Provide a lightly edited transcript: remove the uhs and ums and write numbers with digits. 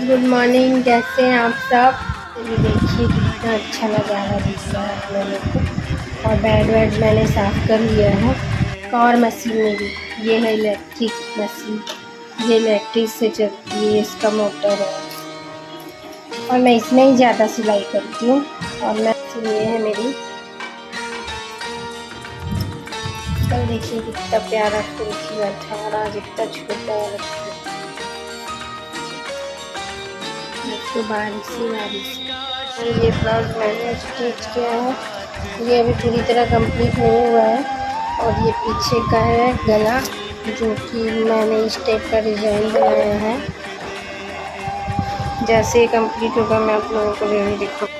Good morning, कैसे हैं आप सब। ये देखिए कितना अच्छा लगा है दिखा है आप लोगों को। और बेड वेड मैंने साफ़ कर लिया है। और मशीन मेरी ये है इलेक्ट्रिक मशीन, ये इलेक्ट्रिक से चलती है, इसका मोटर है और मैं इसमें ही ज़्यादा सिलाई करती हूँ। और मशीन ये है मेरी। कल देखिए कितना प्यारा कुर्सी बैठा और आज इतना छोटा है। तो बारिश ही बारिश। और ये ब्लाउज मैंने स्टिच किया है, ये अभी पूरी तरह कंप्लीट नहीं हुआ है। और ये पीछे का है गला, जो कि मैंने इस टाइप का डिज़ाइन बनाया है। जैसे कंप्लीट होगा मैं आप लोगों को जरूर दिखाऊंगी।